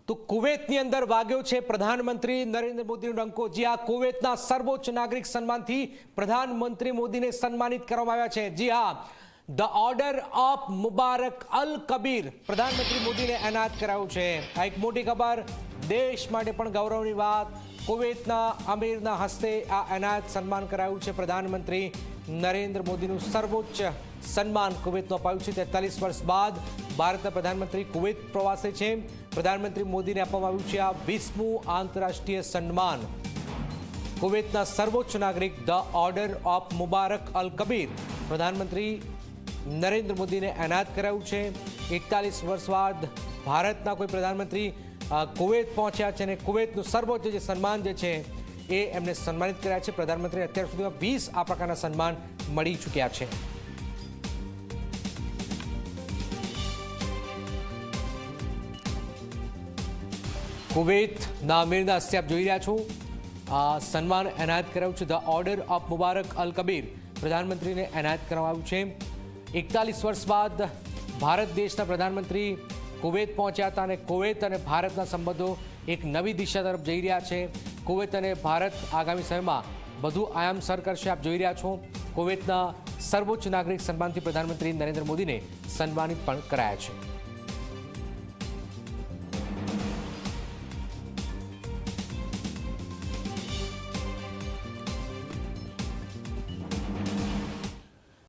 તો કુવૈતની અંદર વાગ્યો છે પ્રધાનમંત્રી નરેન્દ્ર મોદીનો ડંકો। જી હા, કુવૈતના સર્વોચ્ચ નાગરિક સન્માનથી પ્રધાનમંત્રી મોદીને સન્માનિત કરવામાં આવ્યા છે। જી હા, ધ ઓર્ડર ઓફ મુબારક અલ કબીર પ્રધાનમંત્રી મોદીને એનાયત કરાયું છે। આ એક મોટી ખબર, દેશ માટે પણ ગૌરવની વાત। કુવૈતના અમીરના હસ્તે આ એનાયત સન્માન કરાયું છે। પ્રધાનમંત્રી નરેન્દ્ર મોદીનું સર્વોચ્ચ સન્માન કુવૈતનું અપાયું છે। 43 વર્ષ બાદ ભારતના પ્રધાનમંત્રી કુવૈત પ્રવાસે છે। પ્રધાનમંત્રી મોદીને આપવામાં આવ્યું છે આ 20મું આંતરરાષ્ટ્રીય સન્માન। કુવૈતના સર્વોચ્ચ નાગરિક ધ ઓર્ડર ઓફ મુબારક અલ કબીર પ્રધાનમંત્રી નરેન્દ્ર મોદીને એનાયત કરાયું છે। 41 વર્ષ બાદ ભારતના કોઈ પ્રધાનમંત્રી કુવૈત પહોંચ્યા છે અને કુવૈતનું સર્વોચ્ચ જે સન્માન જે છે એ એમને સન્માનિત કર્યા છે। પ્રધાનમંત્રી અત્યાર સુધીમાં 20 આ પ્રકારના સન્માન મળી ચૂક્યા છે। કુવૈતના અમીરના હસ્તે આપ જોઈ રહ્યા છો આ સન્માન એનાયત કરાયું છે। ધ ઓર્ડર ઓફ મુબારક અલ કબીર પ્રધાનમંત્રીને એનાયત કરવામાં આવ્યું છે। 41 વર્ષ બાદ ભારત દેશના પ્રધાનમંત્રી કુવૈત પહોંચ્યા હતા અને કુવૈત અને ભારતના સંબંધો એક નવી દિશા તરફ જઈ રહ્યા છે। કુવૈત અને ભારત આગામી સમયમાં વધુ આયામ સર કરશે। આપ જોઈ રહ્યા છો કુવૈતના સર્વોચ્ચ નાગરિક સન્માનથી પ્રધાનમંત્રી નરેન્દ્ર મોદીને સન્માનિત પણ કરાયા છે।